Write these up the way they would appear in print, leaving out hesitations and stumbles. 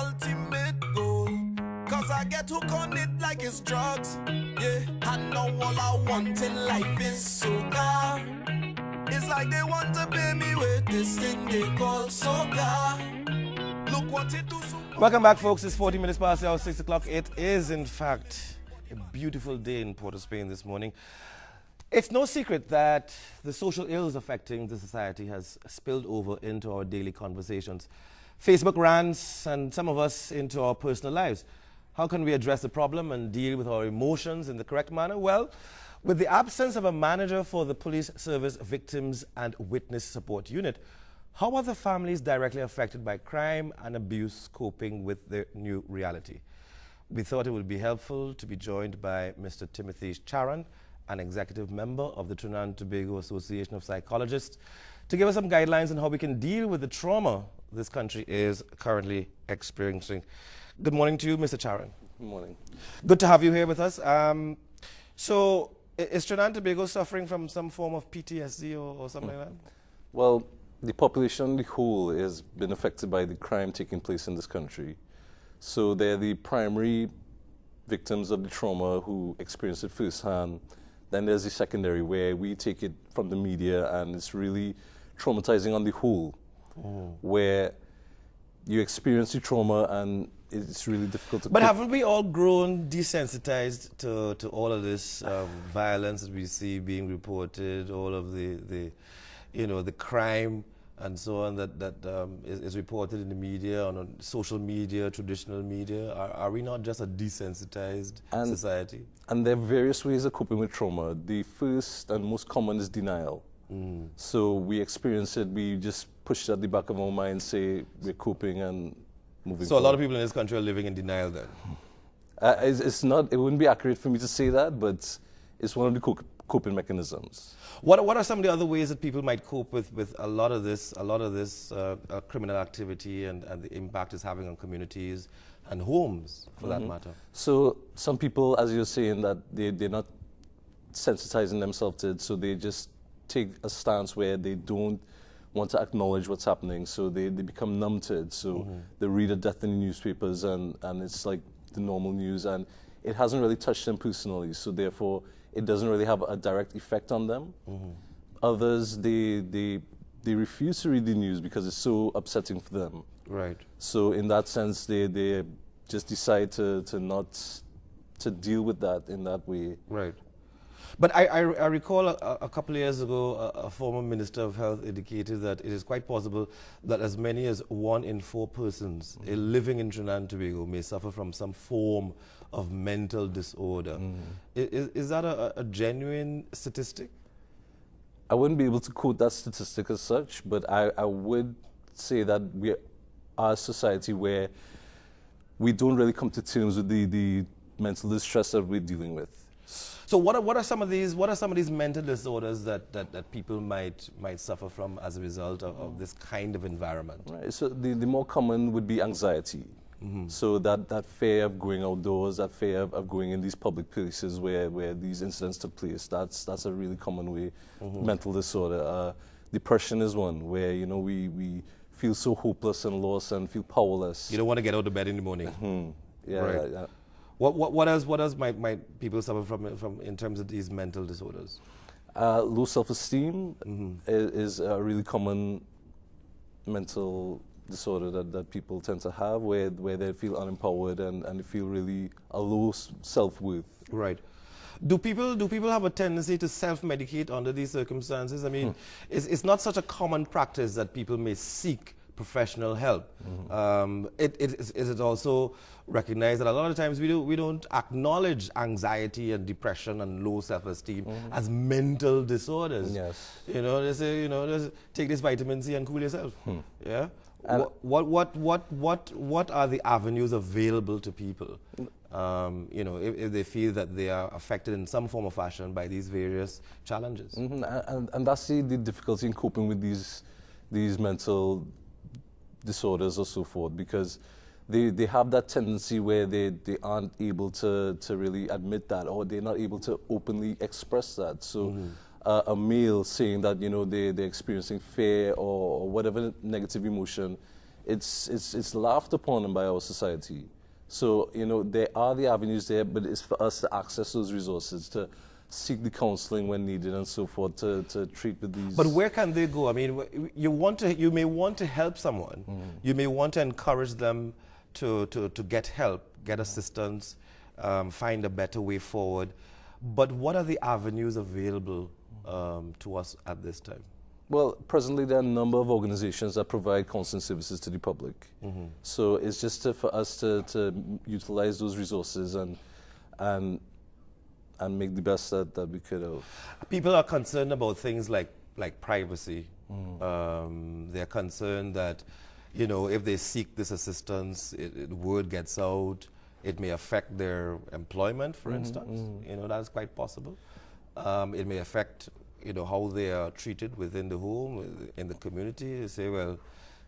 ultimate goal. Cause I get hooked on it like it's drugs. Yeah, and now all I want in life is soca. It's like they want to pay me with this thing they call soca. Look what it do. Welcome back, folks. It's 40 minutes past the hour, 6 o'clock. It is, in fact, a beautiful day in Port of Spain this morning. It's no secret that the social ills affecting the society has spilled over into our daily conversations, Facebook rants, and some of us into our personal lives. How can we address the problem and deal with our emotions in the correct manner? Well, with the absence of a manager for the Police Service Victims and Witness Support Unit, how are the families directly affected by crime and abuse coping with their new reality? We thought it would be helpful to be joined by Mr. Timothy Charan, an executive member of the Trinidad and Tobago Association of Psychologists, to give us some guidelines on how we can deal with the trauma this country is currently experiencing. Good morning to you, Mr. Charan. Good morning. Good to have you here with us. So, is Trinidad and Tobago suffering from some form of PTSD or something like that? Well, the population on the whole has been affected by the crime taking place in this country. So they're the primary victims of the trauma who experience it firsthand. Then there's the secondary, where we take it from the media, and it's really traumatizing on the whole, where you experience the trauma and it's really difficult to But haven't we all grown desensitized to all of this violence that we see being reported, all of the crime and so on that is reported in the media, on social media, traditional media? Are we not just a desensitized society? And there are various ways of coping with trauma. The first and most common is denial. So we experience it, we just push it at the back of our mind, say we're coping and moving So forward. a lot of people in this country are living in denial then? It's not, it wouldn't be accurate for me to say that, but it's one of the coping mechanisms. What are some of the other ways that people might cope with a lot of this criminal activity and the impact it's having on communities and homes, for that matter? So some people, as you're saying, that they're not sensitizing themselves to it, so they just take a stance where they don't want to acknowledge what's happening, so they become numb to it. So they read a death in the newspapers and it's like the normal news, and it hasn't really touched them personally, so therefore it doesn't really have a direct effect on them. Others, they refuse to read the news because it's so upsetting for them. Right. So in that sense, they just decide to deal with that in that way. Right. But I recall a couple of years ago, a former Minister of Health indicated that it is quite possible that as many as 1 in 4 persons living in Trinidad and Tobago may suffer from some form of mental disorder. Is that a genuine statistic? I wouldn't be able to quote that statistic as such, but I would say that we are a society where we don't really come to terms with the mental distress that we're dealing with. So what are some of these mental disorders that people might suffer from as a result of this kind of environment? Right. So the more common would be anxiety. So that fear of going outdoors, that fear of going in these public places where these incidents took place, that's a really common way. Mental disorder. Depression is one where we feel so hopeless and lost and feel powerless. You don't want to get out of bed in the morning. Yeah. Right. Yeah. What else might people suffer from in terms of these mental disorders? Low self-esteem is a really common mental disorder that people tend to have, where they feel unempowered and they feel really a low self-worth. Right. Do people have a tendency to self-medicate under these circumstances? I mean, it's not such a common practice that people may seek professional help. Is it also recognized that a lot of times we don't acknowledge anxiety and depression and low self-esteem as mental disorders? Yes. They say, just take this vitamin C and cool yourself. Yeah. What are the avenues available to people? If they feel that they are affected in some form or fashion by these various challenges. And that's the difficulty in coping with these mental disorders or so forth, because they have that tendency where they aren't able to really admit that, or they're not able to openly express that. So a male saying that they're experiencing fear or whatever negative emotion, it's laughed upon by our society. So, you know, there are the avenues there, but it's for us to access those resources, to seek the counseling when needed and so forth, to treat with these. But where can they go? I mean, you may want to help someone. You may want to encourage them to get help, get assistance, find a better way forward. But what are the avenues available to us at this time? Well, presently there are a number of organizations that provide counseling services to the public. So it's just for us to utilize those resources and make the best that we could of. People are concerned about things like privacy. They're concerned that, you know, if they seek this assistance, word gets out. It may affect their employment, for instance. You know, that's quite possible. It may affect, you know, how they are treated within the home, in the community. They say, well,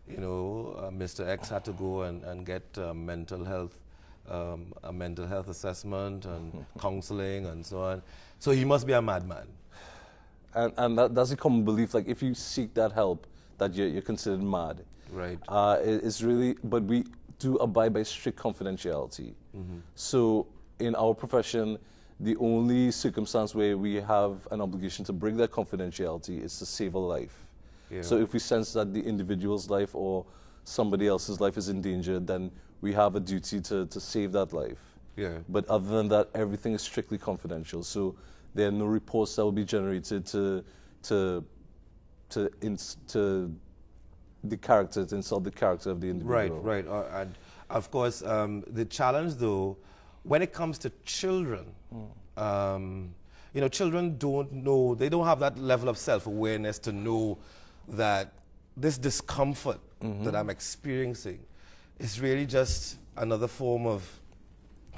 you know, Mr. X had to go and get a mental health assessment and counseling and so on. So he must be a madman. And that's a common belief. Like, if you seek that help, that you're considered mad. Right. It's really, but we do abide by strict confidentiality. So in our profession, the only circumstance where we have an obligation to break that confidentiality is to save a life. Yeah. So if we sense that the individual's life or somebody else's life is in danger, then we have a duty to save that life. Yeah. But other than that, everything is strictly confidential. So there are no reports that will be generated to insult the character of the individual. Right. And of course, the challenge, though, when it comes to children, you know, children don't know, they don't have that level of self-awareness to know that this discomfort that I'm experiencing is really just another form of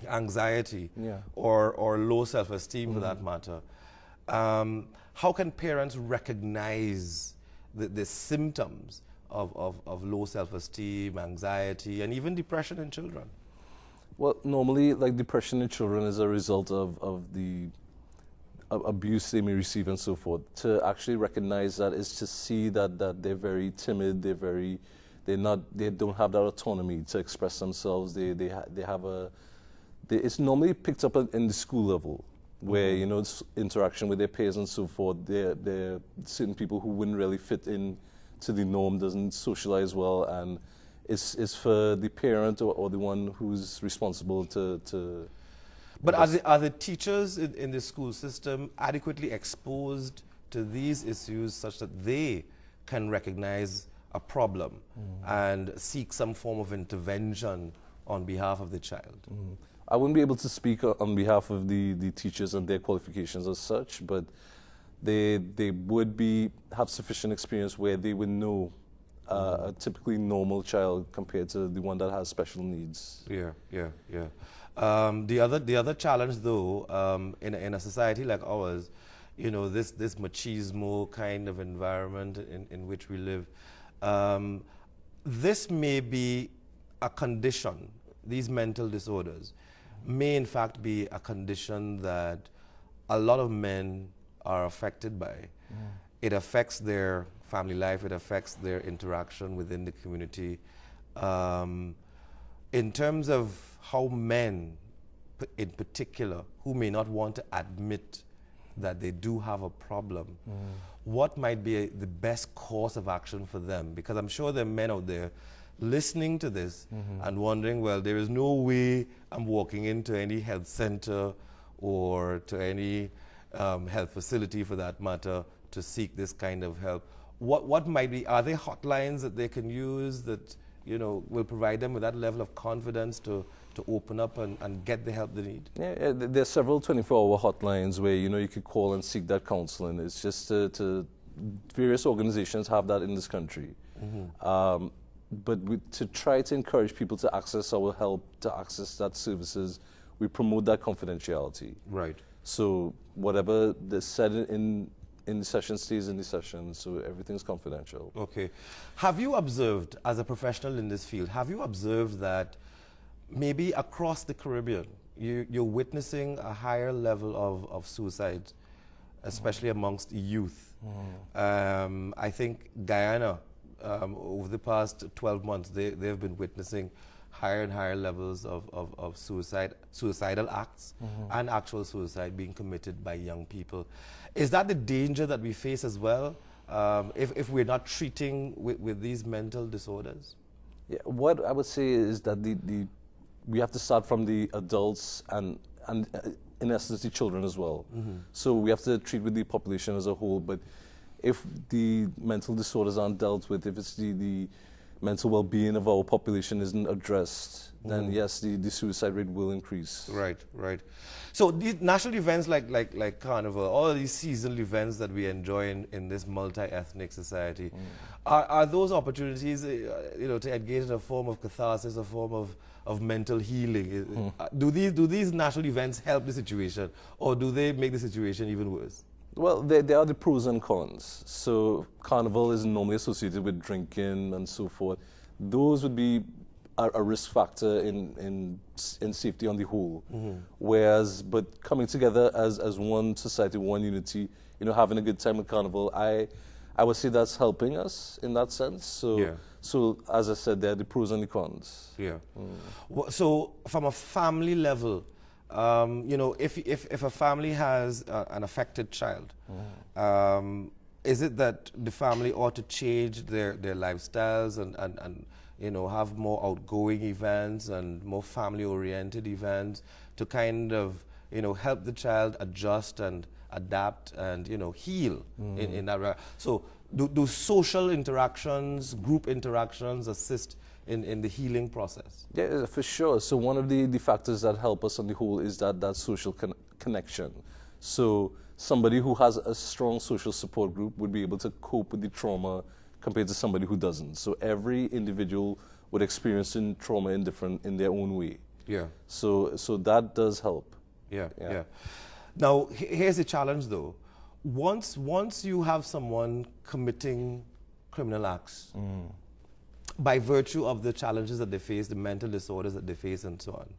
anxiety or low self-esteem for that matter. How can parents recognize the symptoms of low self-esteem, anxiety, and even depression in children? Well, normally, like, depression in children is a result of the abuse they may receive and so forth. To actually recognize that is to see that they're very timid, they don't have that autonomy to express themselves. It's normally picked up in the school level, where, you know, it's interaction with their peers and so forth. They're certain people who wouldn't really fit in to the norm, doesn't socialize well, and it's for the parent or the one who's responsible to. But are the teachers in the school system adequately exposed to these issues such that they can recognize a problem and seek some form of intervention on behalf of the child? I wouldn't be able to speak on behalf of the teachers and their qualifications as such, but they would have sufficient experience where they would know a typically normal child compared to the one that has special needs. Yeah. The other challenge, though, in a society like ours, you know, this machismo kind of environment in which we live, this may be a condition. These mental disorders may in fact be a condition that a lot of men are affected by. It affects their family life, it affects their interaction within the community. In terms of how men, in particular, who may not want to admit that they do have a problem, what might be the best course of action for them? Because I'm sure there are men out there listening to this and wondering, well, there is no way I'm walking into any health center or to any health facility, for that matter, to seek this kind of help. What might be, are there hotlines that they can use that, you know, will provide them with that level of confidence to open up and get the help they need? Yeah, there's several 24-hour hotlines where, you know, you could call and seek that counseling. It's just various organizations have that in this country. But to try to encourage people to access our help, to access that services, we promote that confidentiality. Right. So whatever is said in the session stays in the session, so everything's confidential. Okay. Have you observed, as a professional in this field, have you observed that maybe across the Caribbean, you're witnessing a higher level of suicide, especially amongst youth? I think Guyana over the past 12 months, they've been witnessing higher and higher levels of suicidal acts and actual suicide being committed by young people. Is that the danger that we face as well, if we're not treating with these mental disorders? Yeah, what I would say is that we have to start from the adults and in essence the children as well. So we have to treat with the population as a whole, but if the mental disorders aren't dealt with, if it's the mental well-being of our population isn't addressed, then yes, the suicide rate will increase. Right, right. So these national events like Carnival, all these seasonal events that we enjoy in this multi-ethnic society, are those opportunities, to engage in a form of catharsis, a form of mental healing? Do these national events help the situation, or do they make the situation even worse? Well, there are the pros and cons. So Carnival is normally associated with drinking and so forth. Those would be a risk factor in safety on the whole. But coming together as one society, one unity, having a good time with Carnival, I would say that's helping us in that sense. So as I said, there are the pros and the cons. Yeah. So from a family level, if a family has an affected child, is it that the family ought to change their lifestyles and have more outgoing events and more family-oriented events to kind of, help the child adjust and adapt and, heal in that regard? So do social interactions, group interactions assist in the healing process? Yeah, for sure. So one of the factors that help us on the whole is that social connection. So somebody who has a strong social support group would be able to cope with the trauma compared to somebody who doesn't. So every individual would experience trauma in their own way. Yeah. So that does help. Yeah. Now, here's the challenge though. Once you have someone committing criminal acts, by virtue of the challenges that they face, the mental disorders that they face, and so on.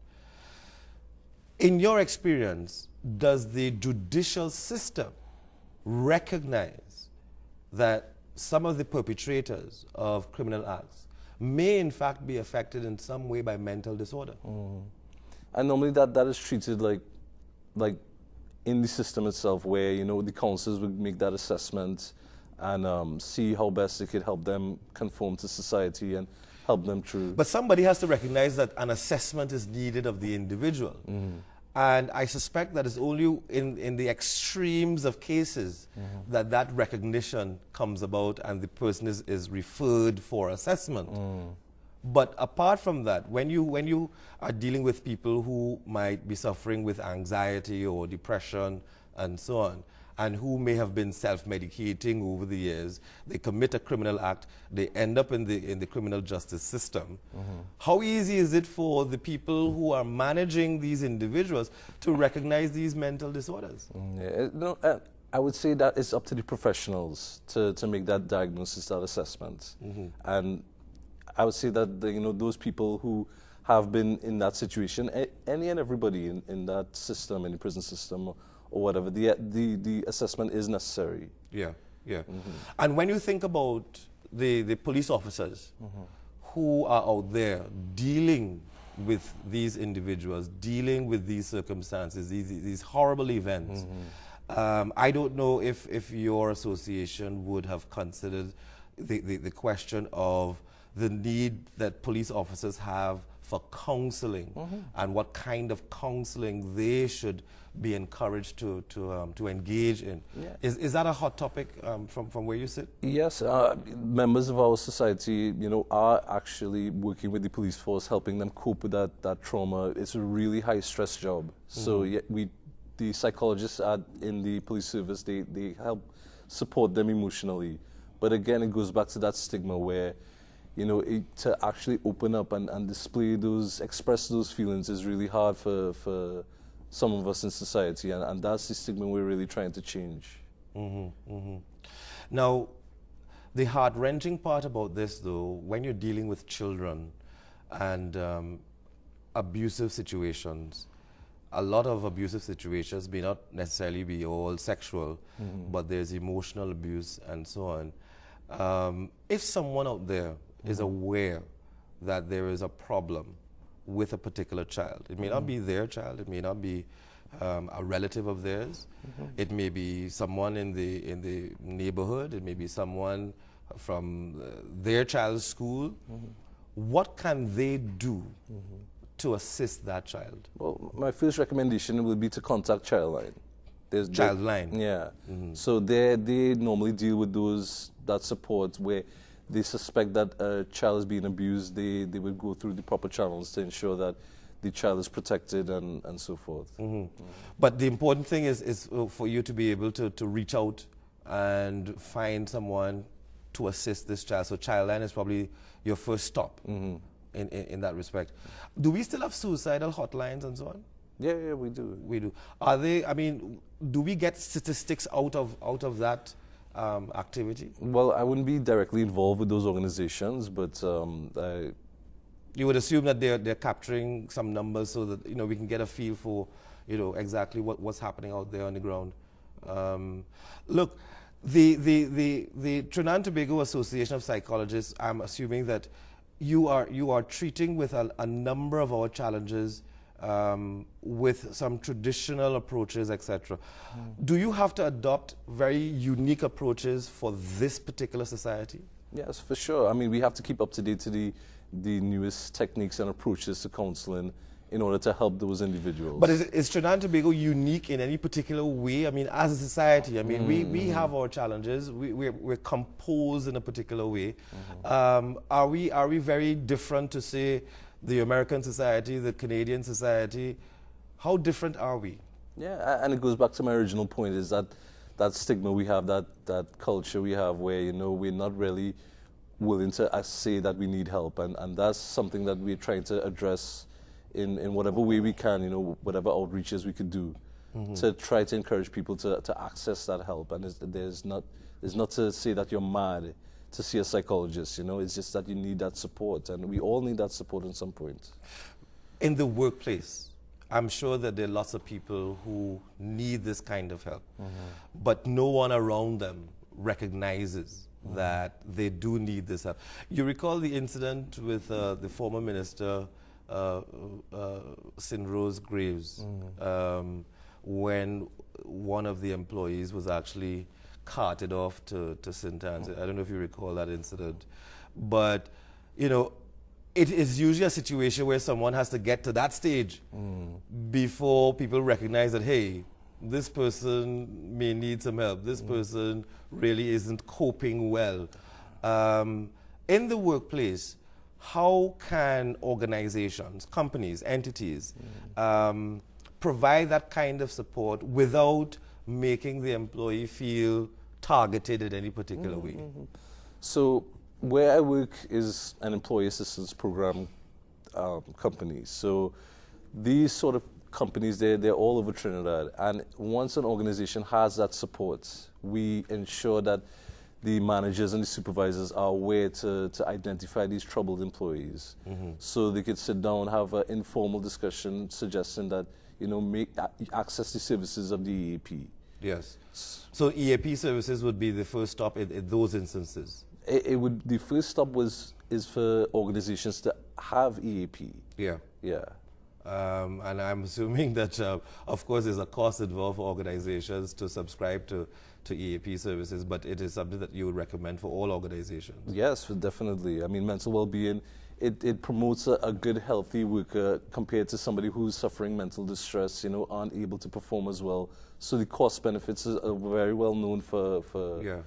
In your experience, does the judicial system recognize that some of the perpetrators of criminal acts may in fact be affected in some way by mental disorder? And normally that is treated like in the system itself, where the counselors would make that assessment and see how best they could help them conform to society and help them through. But somebody has to recognize that an assessment is needed of the individual. And I suspect that it's only in the extremes of cases that recognition comes about and the person is referred for assessment. But apart from that, when you are dealing with people who might be suffering with anxiety or depression and so on, and who may have been self-medicating over the years, they commit a criminal act, they end up in the criminal justice system. How easy is it for the people who are managing these individuals to recognize these mental disorders? I would say that it's up to the professionals to make that diagnosis, that assessment. And I would say that those people who have been in that situation, any and everybody in that system, in the prison system, or whatever, the assessment is necessary. Yeah. And when you think about the police officers who are out there dealing with these individuals, dealing with these circumstances, these horrible events, I don't know if your association would have considered the question of the need that police officers have for counseling and what kind of counseling they should be encouraged to engage in. Is that a hot topic from where you sit? Yes, members of our society, are actually working with the police force, helping them cope with that trauma. It's a really high stress job. So the psychologists in the police service, they help support them emotionally. But again, it goes back to that stigma where to actually open up and express those feelings is really hard for some of us in society, and that's the stigma we're really trying to change. Now, the heart-wrenching part about this, though, when you're dealing with children and abusive situations, a lot of abusive situations may not necessarily be all sexual, but there's emotional abuse and so on. If someone out there is aware that there is a problem with a particular child, it may not be their child, it may not be a relative of theirs, it may be someone in the neighborhood, it may be someone from their child's school. What can they do to assist that child? Well, my first recommendation would be to contact Childline. Childline. Yeah. So they normally deal with that support where they suspect that a child is being abused. They would go through the proper channels to ensure that the child is protected and so forth. But the important thing is for you to be able to reach out and find someone to assist this child. So Childline is probably your first stop in that respect. Do we still have suicidal hotlines and so on? Yeah, we do. We do. Are they, I mean, do we get statistics out of that activity? Well, I wouldn't be directly involved with those organizations, but you would assume that they're capturing some numbers so that we can get a feel for exactly what's happening out there on the ground. Look, the Trinidad and Tobago Association of Psychologists, I'm assuming that you are treating with a number of our challenges with some traditional approaches, etc. Do you have to adopt very unique approaches for this particular society? Yes, for sure. I mean, we have to keep up to date to the newest techniques and approaches to counseling in order to help those individuals. But is Trinidad and Tobago unique in any particular way? I mean, as a society, I mean, we have our challenges. We're composed in a particular way. Are we very different to, say, the American society, the Canadian society? How different are we? Yeah, and it goes back to my original point, is that stigma we have, that culture we have where, we're not really willing to say that we need help. And that's something that we're trying to address in whatever way we can, whatever outreaches we could do to try to encourage people to access that help. And there's not to say that you're mad to see a psychologist, it's just that you need that support, and we all need that support at some point. In the workplace, I'm sure that there are lots of people who need this kind of help, but no one around them recognizes that they do need this help. You recall the incident with the former minister, Sinrose Graves, when one of the employees was actually carted off to St. Anne's. I don't know if you recall that incident. But, it is usually a situation where someone has to get to that stage before people recognize that, hey, this person may need some help. This person really isn't coping well. In the workplace, how can organizations, companies, entities provide that kind of support without making the employee feel targeted in any particular way? So where I work is an employee assistance program company. So these sort of companies, they're all over Trinidad. And once an organization has that support, we ensure that the managers and the supervisors are aware to identify these troubled employees. So they could sit down, have an informal discussion suggesting that, access the services of the EAP. Yes. So EAP services would be the first stop in those instances? The first stop is for organizations to have EAP. Yeah. Yeah. And I'm assuming that, of course, there's a cost involved for organizations to subscribe to EAP services, but it is something that you would recommend for all organizations. Yes, definitely. I mean, mental well-being, it promotes a good, healthy worker compared to somebody who's suffering mental distress, aren't able to perform as well. So the cost benefits are very well known for yeah.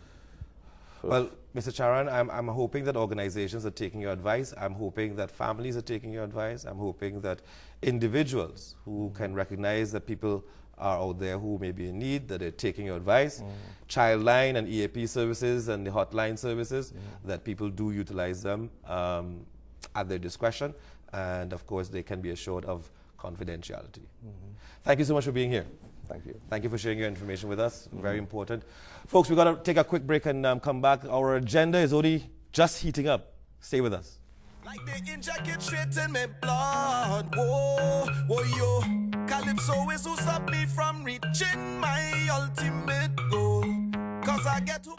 Well, Mr. Charan, I'm hoping that organizations are taking your advice. I'm hoping that families are taking your advice. I'm hoping that individuals who can recognize that people are out there who may be in need, that they're taking your advice. Childline and EAP services and the hotline services, that people do utilize them at their discretion. And of course, they can be assured of confidentiality. Thank you so much for being here. Thank you. Thank you for sharing your information with us. Very important. Folks, we're going to take a quick break and come back. Our agenda is only just heating up. Stay with us. Like they inject it straight in my blood. Whoa, whoa, yo. Calypso is who stop me from reaching my ultimate goal. 'Cause I get to